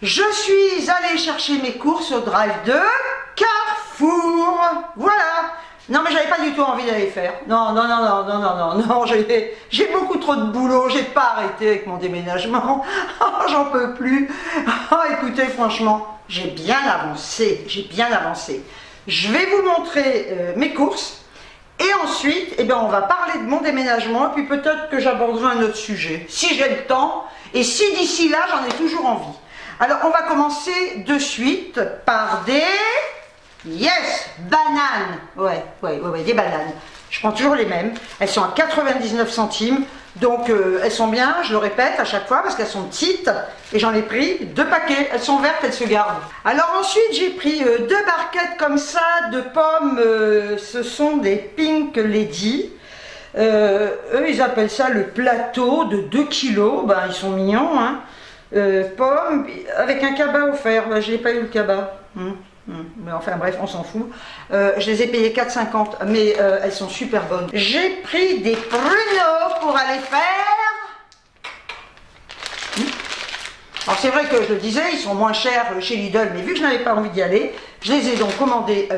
Je suis allée chercher mes courses au drive de Carrefour. Voilà. Non, mais j'avais pas du tout envie d'aller faire. Non, non, non, non, non, non, non, non, j'ai beaucoup trop de boulot. J'ai pas arrêté avec mon déménagement. Oh, j'en peux plus. Oh, écoutez, franchement, j'ai bien avancé. J'ai bien avancé. Je vais vous montrer mes courses. Et ensuite, eh bien, on va parler de mon déménagement. Et puis peut-être que j'aborderai un autre sujet. Si j'ai le temps. Et si d'ici là, j'en ai toujours envie. Alors, on va commencer de suite par des... Yes, bananes. Ouais, des bananes. Je prends toujours les mêmes. Elles sont à 99 centimes. Donc, elles sont bien, je le répète à chaque fois, parce qu'elles sont petites. Et j'en ai pris 2 paquets. Elles sont vertes, elles se gardent. Alors ensuite, j'ai pris 2 barquettes comme ça de pommes. Ce sont des Pink Lady. Eux, ils appellent ça le plateau de 2 kilos. Ben, ils sont mignons, hein. Pommes avec un cabas offert. Ben, je n'ai pas eu le cabas. Mais enfin bref, on s'en fout. Je les ai payées 4,50, mais elles sont super bonnes. J'ai pris des pruneaux pour aller faire. Alors c'est vrai que je le disais, ils sont moins chers chez Lidl, mais vu que je n'avais pas envie d'y aller, je les ai donc commandés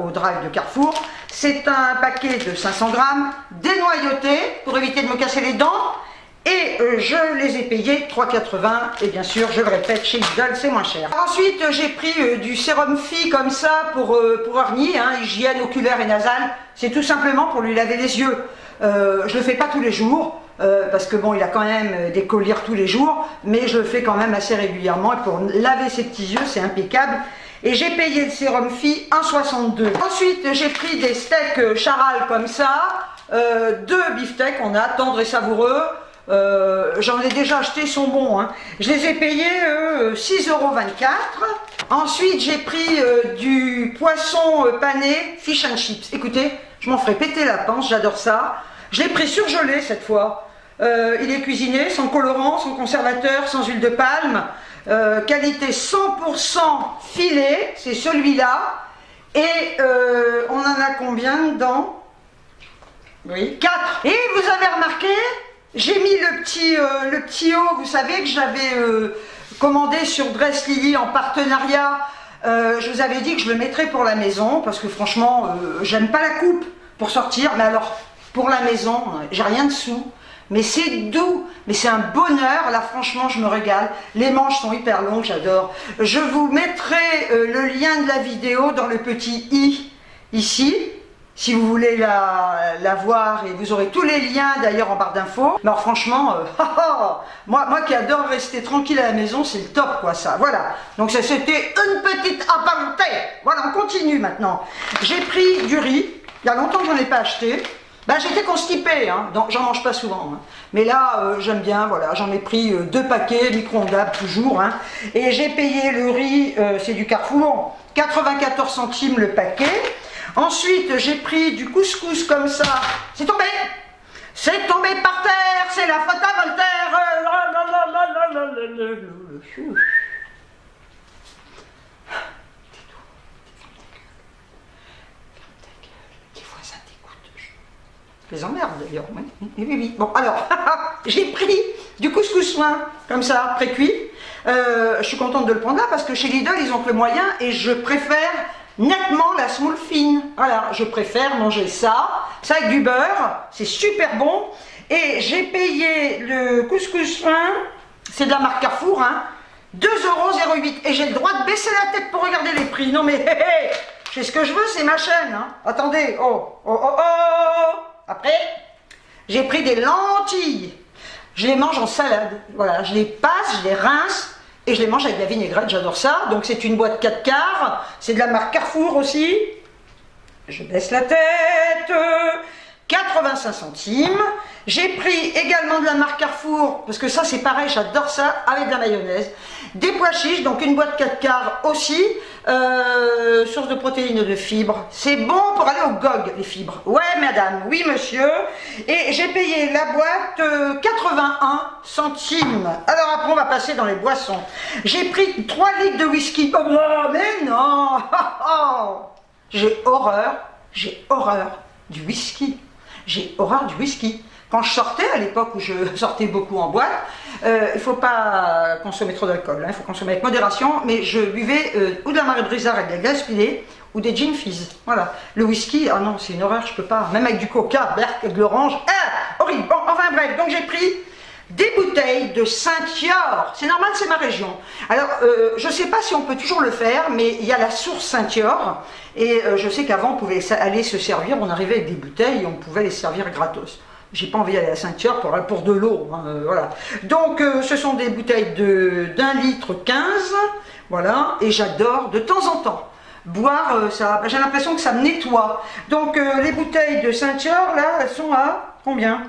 au drive de Carrefour. C'est un paquet de 500 grammes, dénoyauté pour éviter de me casser les dents. Et je les ai payés 3,80 et bien sûr, je le répète, chez Lidl, c'est moins cher. Ensuite, j'ai pris du sérum Phi comme ça pour Arnie, hein, hygiène oculaire et nasale. C'est tout simplement pour lui laver les yeux. Je le fais pas tous les jours, parce que bon, il a quand même des collyres tous les jours, mais je le fais quand même assez régulièrement. Et pour laver ses petits yeux, c'est impeccable. Et j'ai payé le sérum Phi 1,62. Ensuite, j'ai pris des steaks Charal comme ça, 2 beefsteaks, on a tendre et savoureux. J'en ai déjà acheté, sont bons, hein. Je les ai payés 6,24 €. Ensuite j'ai pris du poisson pané fish and chips. Écoutez, je m'en ferai péter la panse, j'adore ça. Je l'ai pris surgelé cette fois. Il est cuisiné sans colorant, sans conservateur, sans huile de palme, qualité 100% filet, c'est celui-là. Et on en a combien dedans? Oui, 4. Et vous avez remarqué, j'ai mis le petit haut, vous savez, que j'avais commandé sur Dress Lily en partenariat. Je vous avais dit que je le mettrais pour la maison, parce que franchement, j'aime pas la coupe pour sortir, mais alors, pour la maison, j'ai rien dessous. Mais c'est doux, mais c'est un bonheur, là franchement je me régale. Les manches sont hyper longues, j'adore. Je vous mettrai le lien de la vidéo dans le petit i, ici. Si vous voulez la voir, et vous aurez tous les liens d'ailleurs en barre d'infos. Mais alors franchement, moi qui adore rester tranquille à la maison, c'est le top quoi ça. Voilà, donc c'était une petite aparté. Voilà, on continue maintenant. J'ai pris du riz, il y a longtemps que j'en ai pas acheté. Ben, j'étais constipée, hein, donc j'en mange pas souvent. Hein. Mais là, j'aime bien, voilà, j'en ai pris 2 paquets, micro-ondables toujours. Hein, et j'ai payé le riz, c'est du Carrefour, 94 centimes le paquet. Ensuite, j'ai pris du couscous comme ça. C'est tombé par terre, c'est la faute à Voltaire. Des fois, ça t'écoute. Je les emmerde d'ailleurs. Oui. Bon, alors, j'ai pris du couscous fin, comme ça, pré-cuit. Je suis contente de le prendre là parce que chez Lidl, ils ont que le moyen et je préfère nettement la semoule fine. Voilà, je préfère manger ça avec du beurre, c'est super bon. Et j'ai payé le couscous fin, c'est de la marque Carrefour, hein, 2,08 €. Et j'ai le droit de baisser la tête pour regarder les prix. Non mais, j'ai ce que je veux, c'est ma chaîne. Hein. Attendez, Après, j'ai pris des lentilles. Je les mange en salade. Voilà, je les passe, je les rince. Et je les mange avec de la vinaigrette, j'adore ça. Donc c'est une boîte 4 quarts, c'est de la marque Carrefour aussi. Je baisse la tête. 85 centimes. J'ai pris également de la marque Carrefour, parce que ça c'est pareil, j'adore ça, avec de la mayonnaise. Des pois chiches, donc une boîte 4 quarts aussi. Source de protéines et de fibres. C'est bon pour aller au GOG, les fibres. Ouais madame, oui monsieur. Et j'ai payé la boîte 81 centimes. Alors après on va passer dans les boissons. J'ai pris 3 litres de whisky. Oh mais non. J'ai horreur du whisky. J'ai horreur du whisky. Quand je sortais, à l'époque où je sortais beaucoup en boîte, Il ne faut pas consommer trop d'alcool, il faut consommer avec modération, mais je buvais ou de la marée brisard avec de la glace pilée, ou des gin fizz, voilà. Le whisky, ah non, c'est une horreur, je peux pas, même avec du coca, avec de l'orange, horrible. Bon, enfin bref, donc j'ai pris des bouteilles de Saint-Yor, c'est normal, c'est ma région. Alors, je ne sais pas si on peut toujours le faire, mais il y a la source Saint-Yor, et je sais qu'avant, on pouvait aller se servir, on arrivait avec des bouteilles, et on pouvait les servir gratos. J'ai pas envie d'aller à Saint-Yor pour de l'eau, hein, voilà. Donc, ce sont des bouteilles d'1,15 litre, voilà, et j'adore de temps en temps boire ça, j'ai l'impression que ça me nettoie. Donc, les bouteilles de Saint-Yor, là, elles sont à combien?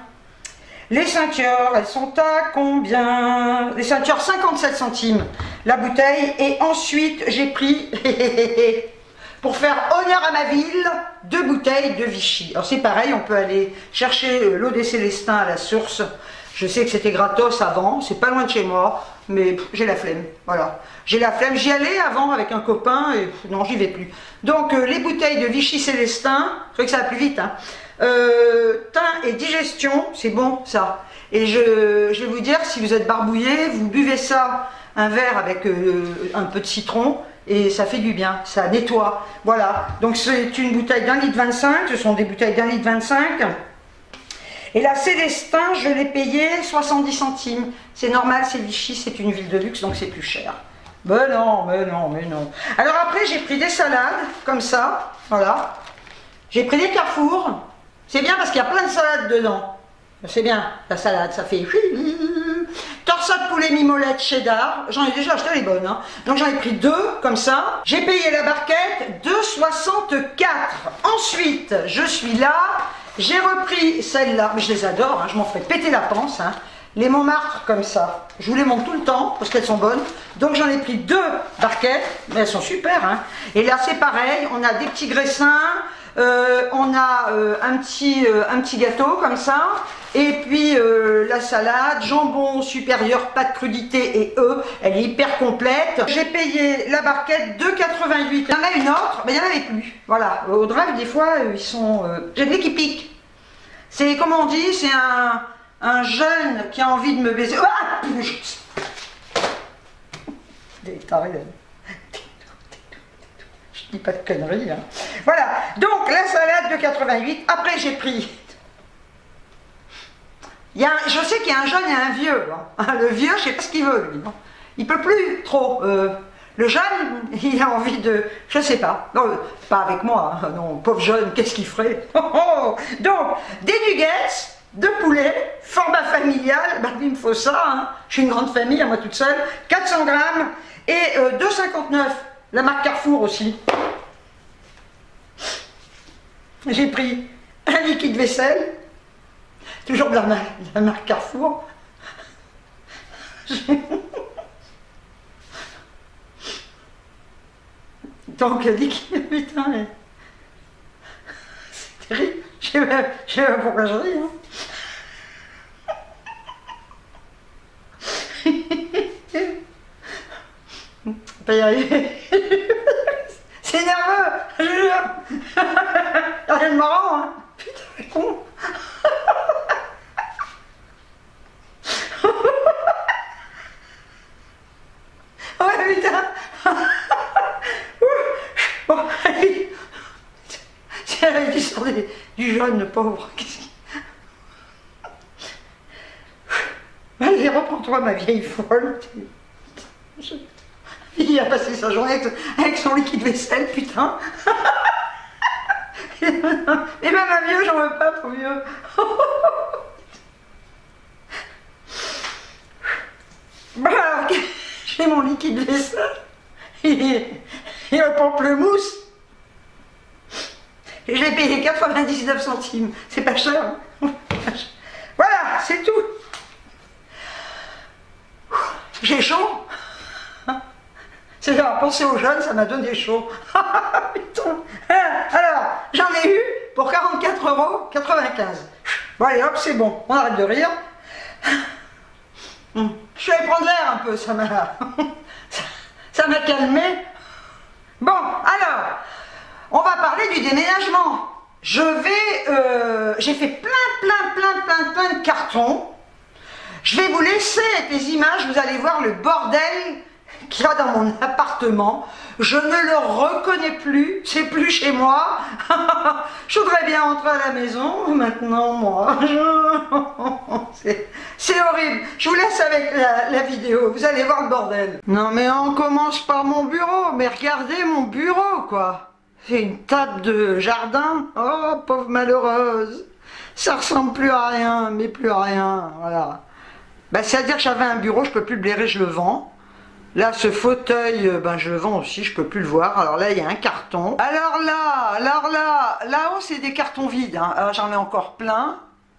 Les Saint-Yor, elles sont à combien? Les Saint-Yor, 57 centimes la bouteille. Et ensuite, j'ai pris, pour faire honneur à ma ville, 2 bouteilles de Vichy. Alors c'est pareil, on peut aller chercher l'eau des Célestins à la source. Je sais que c'était gratos avant, c'est pas loin de chez moi, mais j'ai la flemme, voilà. J'ai la flemme, j'y allais avant avec un copain, et non, j'y vais plus. Donc, les bouteilles de Vichy Célestin, je crois que ça va plus vite, hein. Teint et digestion, c'est bon ça. Et je vais vous dire, si vous êtes barbouillé, vous buvez ça, un verre avec un peu de citron, et ça fait du bien, ça nettoie. Voilà, donc c'est une bouteille d'1,25 litre, ce sont des bouteilles d'1,25 litre. Et la Célestin, je l'ai payé 70 centimes. C'est normal, c'est Vichy, c'est une ville de luxe, donc c'est plus cher. Mais non, mais non, mais non. Alors après, j'ai pris des salades, comme ça, voilà. J'ai pris des Carrefour. C'est bien parce qu'il y a plein de salades dedans. C'est bien, la salade, ça fait... Torsade poulet mimolette cheddar. J'en ai déjà acheté les bonnes, hein. Donc j'en ai pris 2, comme ça. J'ai payé la barquette 2,64. Ensuite, je suis là. J'ai repris celle-là, mais je les adore, hein, je m'en ferai péter la panse. Hein. Les Montmartre comme ça, je vous les montre tout le temps parce qu'elles sont bonnes. Donc j'en ai pris 2 barquettes, mais elles sont super. Hein. Et là c'est pareil, on a des petits graissins, on a un petit gâteau comme ça. Et puis la salade, jambon supérieur, pas de crudité et elle est hyper complète. J'ai payé la barquette 2,88. Il y en a une autre, mais il n'y en avait plus. Voilà, au drive des fois ils sont... J'ai des qui piquent. C'est, comment on dit, c'est un jeune qui a envie de me baiser. Ah, des tarés. Je dis pas de conneries. Hein. Voilà, donc la salade de 88. Après j'ai pris... je sais qu'il y a un jeune et un vieux. Hein. Le vieux, je sais pas ce qu'il veut, lui. Non. Il peut plus trop. Le jeune, il a envie de... Je sais pas. Non, pas avec moi. Hein. Non, pauvre jeune, qu'est-ce qu'il ferait? Donc, des nuggets de poulet, format familial. Ben, il me faut ça. Hein. Je suis une grande famille, à moi toute seule. 400 grammes. Et 2,59. La marque Carrefour aussi. J'ai pris un liquide vaisselle. Toujours de la marque Carrefour. Donc, liquide, putain, mais... c'est terrible. Je sais pas pourquoi je ris. Hein. Pas y arriver. C'est nerveux, je jure. Rien de marrant, hein. Putain, c'est con. Ouais, putain. Bon, allez. Si elle avait dû sortir du jaune, le pauvre. Allez, reprends-toi, ma vieille folle. Il a passé sa journée avec son liquide vaisselle, putain. Et même un vieux, j'en veux pas, trop vieux. Bon, alors, j'ai mon liquide vaisselle et un pamplemousse. Et je l'ai payé 99 centimes. C'est pas cher. Hein. Voilà, c'est tout. J'ai chaud. C'est d'avoir pensé aux jeunes, ça m'a donné chaud. Putain. Alors, j'en ai eu pour 44,95 €. Bon, allez, hop, c'est bon. On arrête de rire. Je suis allée prendre l'air un peu, ça m'a calmé. Bon, alors, on va parler du déménagement. J'ai fait plein de cartons. Je vais vous laisser avec les images, vous allez voir le bordel qu'il y a dans mon appartement. Je ne le reconnais plus, c'est plus chez moi. Je voudrais bien rentrer à la maison maintenant, moi. C'est horrible. Je vous laisse avec la vidéo, vous allez voir le bordel. Non mais on commence par mon bureau, mais regardez mon bureau quoi. C'est une table de jardin. Oh pauvre malheureuse. Ça ressemble plus à rien, mais plus à rien, voilà. Ben, c'est-à-dire que j'avais un bureau, je peux plus le blairer, je le vends. Là, ce fauteuil, ben, je le vends aussi, je peux plus le voir. Alors là, il y a un carton. Alors là-haut, c'est des cartons vides. Hein. Alors j'en ai encore plein.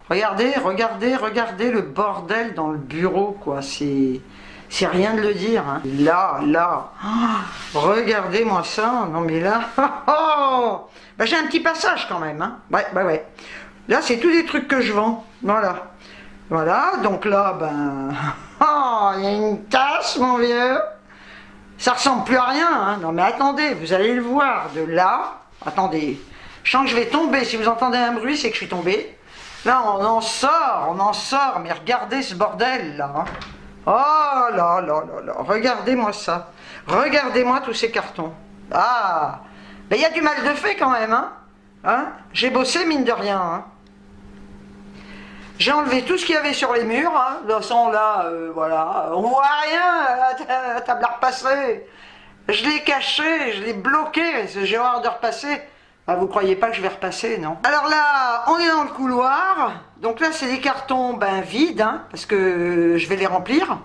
Regardez, regardez, regardez le bordel dans le bureau, quoi. C'est rien de le dire. Hein. Là, oh, regardez-moi ça. Non mais là, oh, ben, j'ai un petit passage quand même. Hein. Ouais. Là, c'est tous des trucs que je vends. Voilà. Voilà, donc là, ben... Oh, il y a une tasse, mon vieux. Ça ressemble plus à rien, hein. Non, mais attendez, vous allez le voir de là. Attendez, je sens que je vais tomber. Si vous entendez un bruit, c'est que je suis tombé. Là, on en sort. Mais regardez ce bordel, là. Hein. Oh là. Regardez-moi ça. Regardez-moi tous ces cartons. Ah, ben, il y a du mal de fait quand même, hein. J'ai bossé, mine de rien, hein. J'ai enlevé tout ce qu'il y avait sur les murs, hein. De toute façon là, voilà, on voit rien, la table à repasser. Je l'ai caché, je l'ai bloqué, j'ai horreur de repasser. Ah, vous croyez pas que je vais repasser, non? Alors là, on est dans le couloir, donc là c'est des cartons ben, vides, hein, parce que je vais les remplir.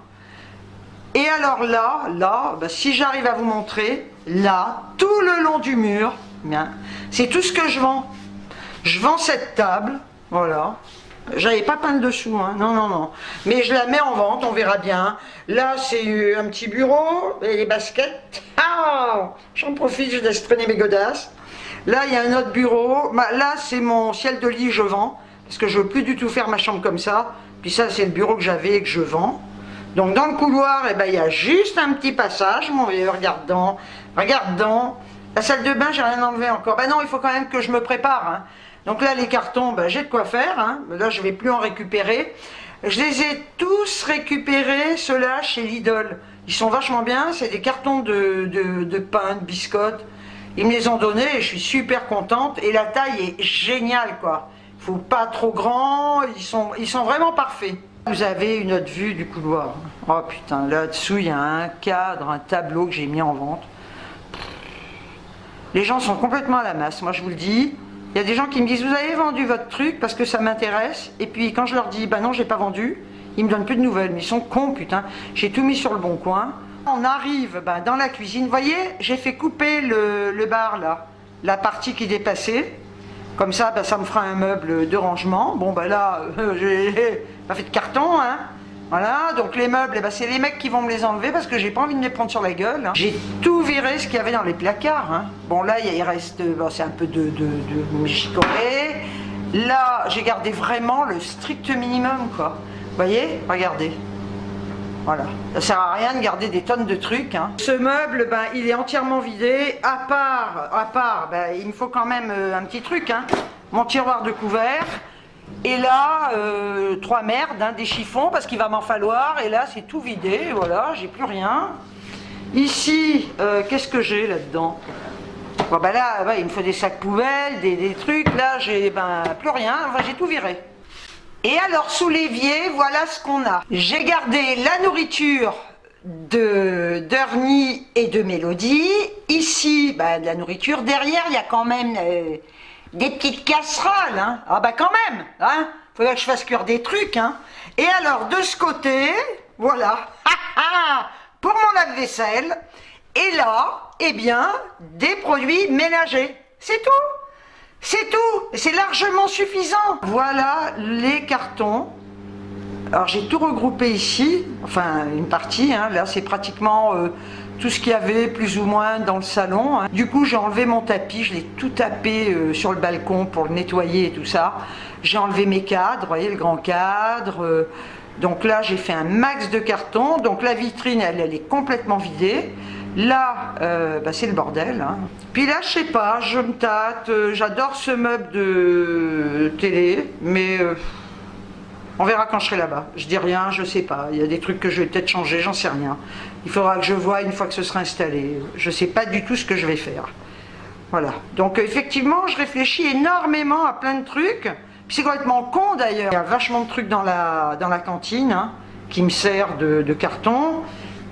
Et alors là, ben, si j'arrive à vous montrer, là, tout le long du mur, bien, c'est tout ce que je vends. Je vends cette table, voilà. J'avais pas peint le dessous, hein. Non. Mais je la mets en vente, on verra bien. Là, c'est un petit bureau, et les baskets. Ah, j'en profite, je laisse traîner mes godasses. Là, il y a un autre bureau. Là, c'est mon ciel de lit, je vends. Parce que je veux plus du tout faire ma chambre comme ça. Puis ça, c'est le bureau que j'avais et que je vends. Donc, dans le couloir, eh ben, il y a juste un petit passage. Mon vieux, regarde donc. La salle de bain, j'ai rien enlevé encore. Ben non, il faut quand même que je me prépare, hein. Donc là, les cartons, ben, j'ai de quoi faire. Hein. Là, je ne vais plus en récupérer. Je les ai tous récupérés, ceux-là, chez Lidl. Ils sont vachement bien. C'est des cartons de pain, de biscottes. Ils me les ont donnés et je suis super contente. Et la taille est géniale, quoi. Il ne faut pas trop grand. Ils sont vraiment parfaits. Vous avez une autre vue du couloir. Oh putain, là-dessous, il y a un cadre, un tableau que j'ai mis en vente. Les gens sont complètement à la masse, moi je vous le dis. Il y a des gens qui me disent, vous avez vendu votre truc parce que ça m'intéresse. Et puis quand je leur dis, bah non, j'ai pas vendu, ils me donnent plus de nouvelles. Mais ils sont cons, putain. J'ai tout mis sur le bon coin. On arrive ben, dans la cuisine. Vous voyez, j'ai fait couper le bar là, la partie qui dépassait. Comme ça, ben, ça me fera un meuble de rangement. Bon, ben là, j'ai pas fait de carton, hein. Voilà, donc les meubles, eh ben, c'est les mecs qui vont me les enlever parce que j'ai pas envie de me les prendre sur la gueule. Hein. J'ai tout viré ce qu'il y avait dans les placards. Hein. Bon, là, il reste, bon, c'est un peu de chicorée. Là, j'ai gardé vraiment le strict minimum, quoi. Vous voyez, regardez. Voilà, ça sert à rien de garder des tonnes de trucs. Hein. Ce meuble, ben, il est entièrement vidé. À part, ben, il me faut quand même un petit truc. Hein. Mon tiroir de couvert. Et là, 3 merdes, hein, des chiffons, parce qu'il va m'en falloir. Et là, c'est tout vidé, voilà, j'ai plus rien. Ici, qu'est-ce que j'ai là-dedans? Bon, ben là, ouais, il me faut des sacs poubelles, des trucs. Là, j'ai ben, plus rien, enfin, j'ai tout viré. Et alors, sous l'évier, voilà ce qu'on a. J'ai gardé la nourriture d'Ernie et de Mélodie. Ici, ben, de la nourriture. Derrière, il y a quand même... des petites casseroles, hein. Ah bah quand même, hein. Faudrait que je fasse cuire des trucs, hein. Et alors, de ce côté, voilà, pour mon lave-vaisselle. Et là, eh bien, des produits ménagers. C'est tout. C'est tout. C'est largement suffisant. Voilà les cartons. Alors, j'ai tout regroupé ici. Enfin, une partie, hein. Là, c'est pratiquement... tout ce qu'il y avait plus ou moins dans le salon. Hein. Du coup, j'ai enlevé mon tapis, je l'ai tout tapé sur le balcon pour le nettoyer et tout ça. J'ai enlevé mes cadres, vous voyez, le grand cadre. Donc là, j'ai fait un max de carton. Donc la vitrine, elle est complètement vidée. Là, bah, c'est le bordel. Hein. Puis là, je sais pas, je me tâte. J'adore ce meuble de télé, mais On verra quand je serai là-bas. Je dis rien, je sais pas. Il y a des trucs que je vais peut-être changer, j'en sais rien. Il faudra que je voie une fois que ce sera installé. Je sais pas du tout ce que je vais faire. Voilà. Donc effectivement, je réfléchis énormément à plein de trucs. C'est complètement con d'ailleurs. Il y a vachement de trucs dans la cantine hein, qui me sert de carton.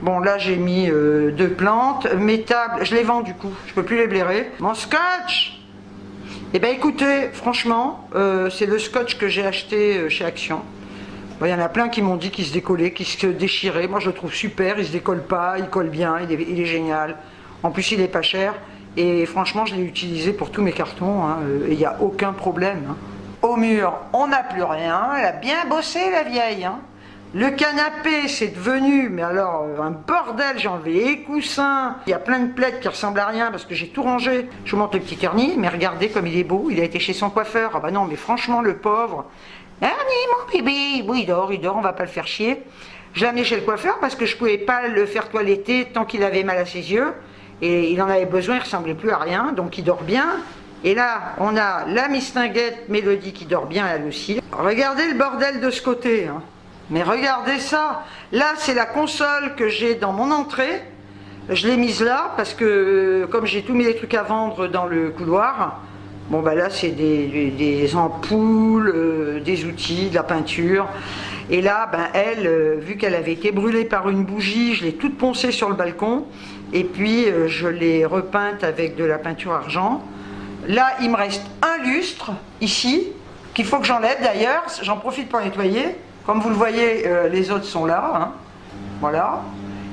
Bon là j'ai mis 2 plantes. Mes tables, je les vends du coup. Je peux plus les blairer. Mon scotch. Eh bien écoutez, franchement, c'est le scotch que j'ai acheté chez Action. Il y en a plein qui m'ont dit qu'il se décollait, qu'il se déchirait. Moi je le trouve super, il se décolle pas, il colle bien, il est génial. En plus il est pas cher. Et franchement je l'ai utilisé pour tous mes cartons. Hein, et il n'y a aucun problème. Hein. Au mur, on n'a plus rien. Elle a bien bossé la vieille. Hein. Le canapé, c'est devenu, mais alors, un bordel. J'ai enlevé les coussins. Il y a plein de plaids qui ressemblent à rien parce que j'ai tout rangé. Je vous montre le petit Ernie, mais regardez comme il est beau. Il a été chez son coiffeur. Ah bah non, mais franchement, le pauvre. Ernie, mon bébé. Oui, il dort, on va pas le faire chier. Je l'ai amené chez le coiffeur parce que je pouvais pas le faire toiletter tant qu'il avait mal à ses yeux. Et il en avait besoin, il ressemblait plus à rien. Donc il dort bien. Et là, on a la mistinguette Mélodie qui dort bien elle aussi. Regardez le bordel de ce côté. Hein. Mais regardez ça. Là, c'est la console que j'ai dans mon entrée. Je l'ai mise là parce que comme j'ai tous mis les trucs à vendre dans le couloir, bon bah là c'est des ampoules, des outils, de la peinture. Et là, ben elle, vu qu'elle avait été brûlée par une bougie, je l'ai toute poncée sur le balcon. Et puis je l'ai repeinte avec de la peinture argent. Là, il me reste un lustre, ici, qu'il faut que j'enlève d'ailleurs. J'en profite pour nettoyer. Comme vous le voyez, les autres sont là. Hein. Voilà.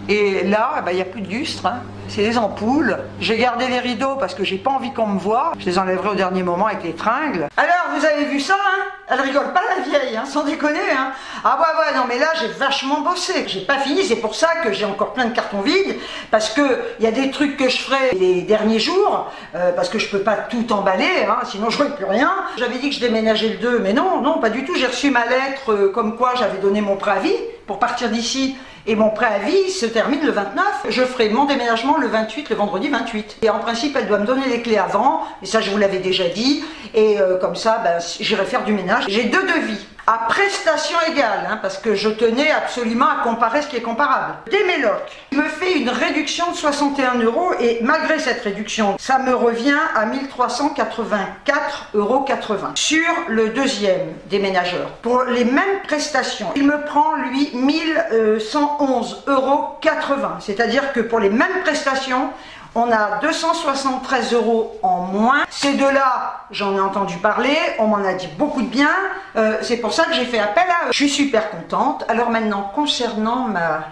Et là, il n'y a plus de lustre. Hein. C'est des ampoules. J'ai gardé les rideaux parce que j'ai pas envie qu'on me voie. Je les enlèverai au dernier moment avec les tringles. Alors, vous avez vu ça, hein? Elle rigole pas la vieille, hein, sans déconner. Hein. Ah ouais, non mais là j'ai vachement bossé. J'ai pas fini, c'est pour ça que j'ai encore plein de cartons vides. Parce que il y a des trucs que je ferai les derniers jours. Parce que je peux pas tout emballer, hein, sinon je n'aurai plus rien. J'avais dit que je déménageais le 2, mais non, pas du tout. J'ai reçu ma lettre comme quoi j'avais donné mon préavis pour partir d'ici. Et mon préavis se termine le 29. Je ferai mon déménagement le 28, le vendredi 28. Et en principe, elle doit me donner les clés avant. Et ça, je vous l'avais déjà dit. Et comme ça, ben, j'irai faire du ménage. J'ai 2 devis. À prestation égale, hein, parce que je tenais absolument à comparer ce qui est comparable. Déméloc me fait une réduction de 61 € et malgré cette réduction, ça me revient à 1384,80 € sur le deuxième déménageur. Pour les mêmes prestations, il me prend lui 1111,80 €. C'est-à-dire que pour les mêmes prestations, on a 273 € en moins. Ces deux-là, j'en ai entendu parler, on m'en a dit beaucoup de bien. C'est pour ça que j'ai fait appel à eux. Je suis super contente. Alors maintenant, concernant ma...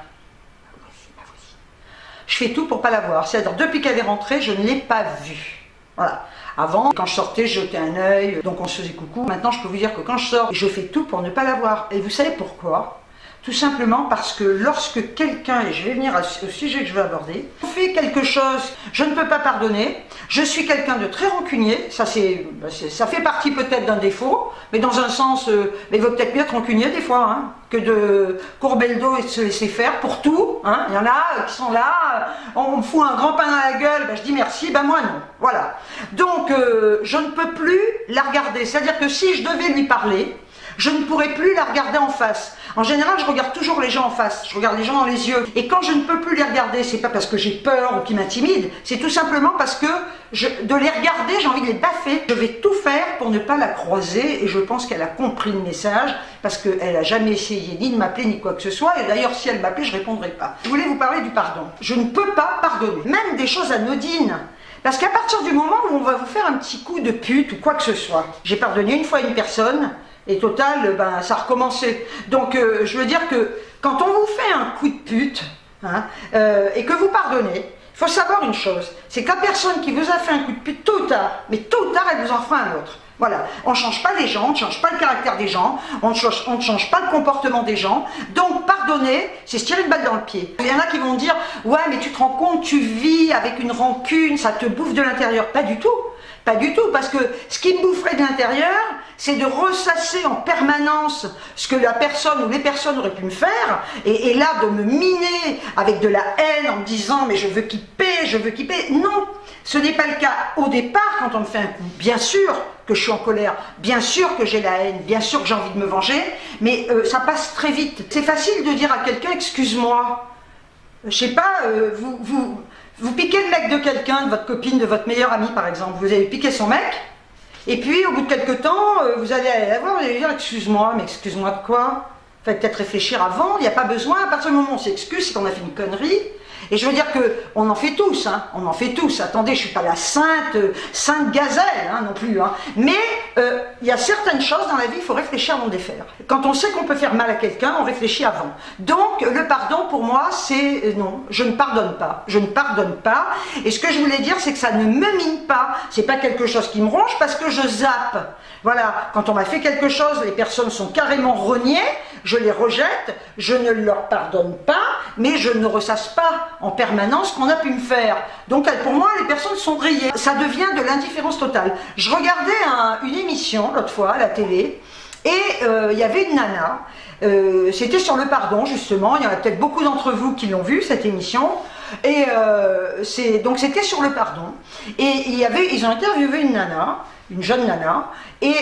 Je fais tout pour pas la voir. C'est-à-dire, depuis qu'elle est rentrée, je ne l'ai pas vue. Voilà. Avant, quand je sortais, je jetais un œil, donc on se faisait coucou. Maintenant, je peux vous dire que quand je sors, je fais tout pour ne pas la voir. Et vous savez pourquoi ? Tout simplement parce que lorsque quelqu'un, et je vais venir au sujet que je veux aborder, fait quelque chose, je ne peux pas pardonner, je suis quelqu'un de très rancunier, ça fait partie peut-être d'un défaut, mais dans un sens, mais il vaut peut-être mieux être rancunier des fois, hein, que de courber le dos et de se laisser faire pour tout. Hein. Il y en a qui sont là, on me fout un grand pain dans la gueule, ben je dis merci, ben moi non. Voilà. Donc je ne peux plus la regarder, c'est-à-dire que si je devais lui parler, je ne pourrais plus la regarder en face. En général, je regarde toujours les gens en face, je regarde les gens dans les yeux. Et quand je ne peux plus les regarder, c'est pas parce que j'ai peur ou qu'ils m'intimident, c'est tout simplement parce que de les regarder, j'ai envie de les baffer. Je vais tout faire pour ne pas la croiser et je pense qu'elle a compris le message parce qu'elle n'a jamais essayé ni de m'appeler ni quoi que ce soit. Et d'ailleurs, si elle m'appelait, je ne répondrais pas. Je voulais vous parler du pardon. Je ne peux pas pardonner, même des choses anodines. Parce qu'à partir du moment où on va vous faire un petit coup de pute ou quoi que ce soit, j'ai pardonné une fois une personne. Et total, ben, ça a recommencé. Donc, je veux dire que quand on vous fait un coup de pute, hein, et que vous pardonnez, il faut savoir une chose, c'est que la personne qui vous a fait un coup de pute, tôt ou tard, mais tôt ou tard, elle vous en fera un autre. Voilà, on ne change pas les gens, on ne change pas le caractère des gens, on ne change pas le comportement des gens. Donc, pardonner, c'est se tirer une balle dans le pied. Il y en a qui vont dire, ouais, mais tu te rends compte, tu vis avec une rancune, ça te bouffe de l'intérieur. Pas du tout. Pas du tout, parce que ce qui me boufferait de l'intérieur, c'est de ressasser en permanence ce que la personne ou les personnes auraient pu me faire, et là de me miner avec de la haine en me disant mais je veux qu'il paie, je veux qu'il paie. Non, ce n'est pas le cas au départ quand on me fait un coup. Bien sûr que je suis en colère, bien sûr que j'ai la haine, bien sûr que j'ai envie de me venger, mais ça passe très vite. C'est facile de dire à quelqu'un, excuse-moi, je sais pas, vous piquez le mec de quelqu'un, de votre copine, de votre meilleur ami par exemple, vous avez piqué son mec, et puis au bout de quelques temps, vous allez aller la voir, vous allez dire, excuse-moi, mais excuse-moi de quoi? Faites peut-être réfléchir avant, il n'y a pas besoin, à partir du moment où on s'excuse, c'est qu'on a fait une connerie. Et je veux dire qu'on en fait tous, hein, on en fait tous. Attendez, je ne suis pas la sainte gazelle hein, non plus. Hein. Mais il y a certaines choses dans la vie, il faut réfléchir avant de les faire. Quand on sait qu'on peut faire mal à quelqu'un, on réfléchit avant. Donc le pardon pour moi, c'est non, je ne pardonne pas. Je ne pardonne pas. Et ce que je voulais dire, c'est que ça ne me mine pas. C'est pas quelque chose qui me ronge parce que je zappe. Voilà, quand on m'a fait quelque chose, les personnes sont carrément reniées, je les rejette, je ne leur pardonne pas, mais je ne ressasse pas en permanence ce qu'on a pu me faire. Donc pour moi, les personnes sont rayées. Ça devient de l'indifférence totale. Je regardais une émission l'autre fois à la télé, et il y avait une nana, c'était sur le pardon justement, il y en a peut-être beaucoup d'entre vous qui l'ont vu cette émission, et donc c'était sur le pardon, et ils ont interviewé une nana, une jeune nana, et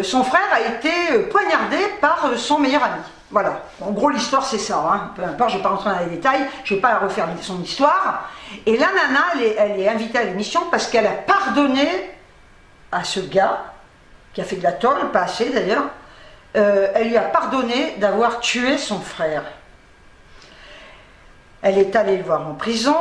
son frère a été poignardé par son meilleur ami. Voilà, en gros l'histoire c'est ça, hein. Peu importe, je ne vais pas rentrer dans les détails, je ne vais pas refaire son histoire. Et la nana, elle est invitée à l'émission parce qu'elle a pardonné à ce gars, qui a fait de la tôle, pas assez d'ailleurs, elle lui a pardonné d'avoir tué son frère. Elle est allée le voir en prison,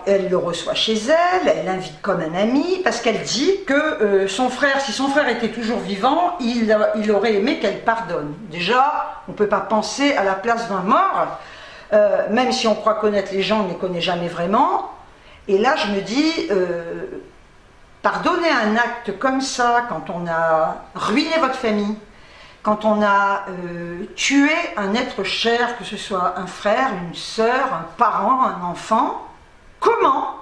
elle le reçoit chez elle, elle l'invite comme un ami, parce qu'elle dit que son frère, si son frère était toujours vivant, il aurait aimé qu'elle pardonne. Déjà, on ne peut pas penser à la place d'un mort, même si on croit connaître les gens, on ne les connaît jamais vraiment. Et là, je me dis, pardonner un acte comme ça, quand on a ruiné votre famille, quand on a tué un être cher, que ce soit un frère, une sœur, un parent, un enfant, comment,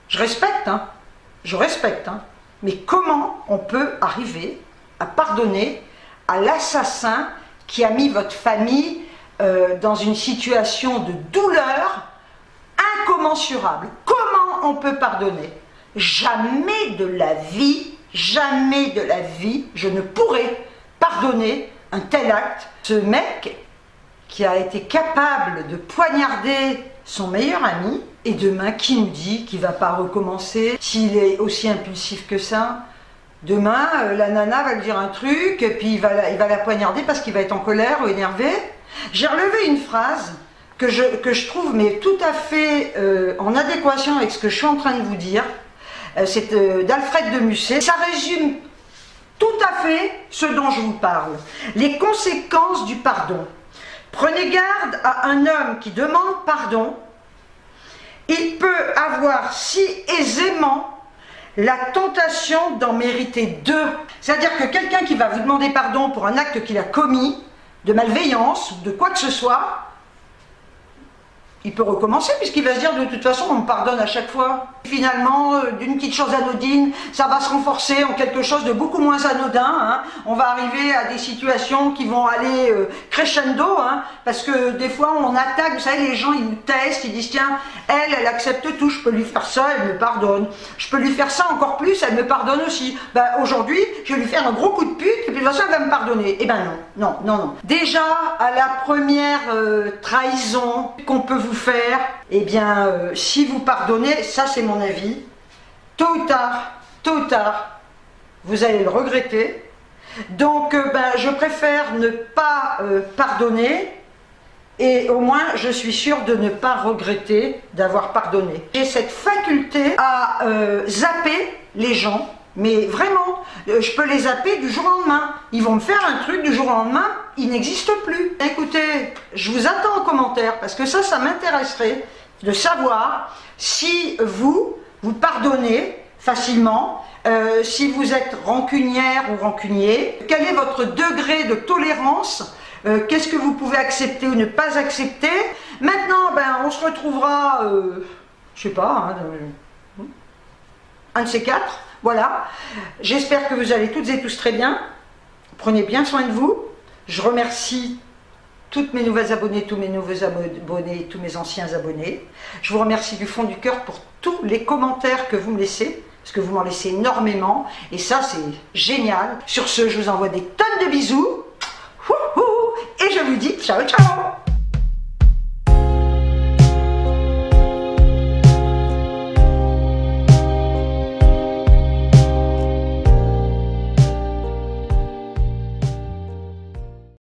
je respecte, hein, mais comment on peut arriver à pardonner à l'assassin qui a mis votre famille dans une situation de douleur incommensurable? Comment on peut pardonner? Jamais de la vie, je ne pourrais pardonner un tel acte. Ce mec qui a été capable de poignarder son meilleur ami, et demain, qui nous dit qu'il ne va pas recommencer s'il est aussi impulsif que ça? Demain, la nana va lui dire un truc, et puis il va la poignarder parce qu'il va être en colère ou énervé. J'ai relevé une phrase que je trouve mais tout à fait en adéquation avec ce que je suis en train de vous dire. C'est d'Alfred de Musset. Ça résume tout à fait ce dont je vous parle. Les conséquences du pardon. Prenez garde à un homme qui demande pardon. Il peut avoir si aisément la tentation d'en mériter deux. C'est-à-dire que quelqu'un qui va vous demander pardon pour un acte qu'il a commis, de malveillance ou de quoi que ce soit, il peut recommencer puisqu'il va se dire de toute façon on me pardonne à chaque fois. Finalement, d'une petite chose anodine, ça va se renforcer en quelque chose de beaucoup moins anodin. Hein. On va arriver à des situations qui vont aller crescendo, hein, parce que des fois on attaque, vous savez, les gens ils nous testent, ils disent tiens, elle accepte tout, je peux lui faire ça, elle me pardonne. Je peux lui faire ça encore plus, elle me pardonne aussi. Ben, aujourd'hui, je vais lui faire un gros coup de pute et puis de toute façon elle va me pardonner. Eh ben non. Déjà, à la première trahison qu'on peut vous faire, eh bien, si vous pardonnez, ça c'est mon avis, tôt ou tard, vous allez le regretter. Donc, je préfère ne pas pardonner, et au moins je suis sûre de ne pas regretter d'avoir pardonné. J'ai cette faculté à zapper les gens, mais vraiment, je peux les zapper du jour au lendemain. Ils vont me faire un truc du jour au lendemain, il n'existe plus. Écoutez, je vous attends en commentaire, parce que ça m'intéresserait de savoir si vous pardonnez facilement, si vous êtes rancunière ou rancunier, quel est votre degré de tolérance, qu'est-ce que vous pouvez accepter ou ne pas accepter. Maintenant, on se retrouvera, je sais pas, hein, un de ces quatre, voilà. J'espère que vous allez toutes et tous très bien, prenez bien soin de vous. Je remercie toutes mes nouvelles abonnées, tous mes nouveaux abonnés, tous mes anciens abonnés. Je vous remercie du fond du cœur pour tous les commentaires que vous me laissez. parce que vous m'en laissez énormément, et ça c'est génial. Sur ce, je vous envoie des tonnes de bisous, et je vous dis ciao ciao.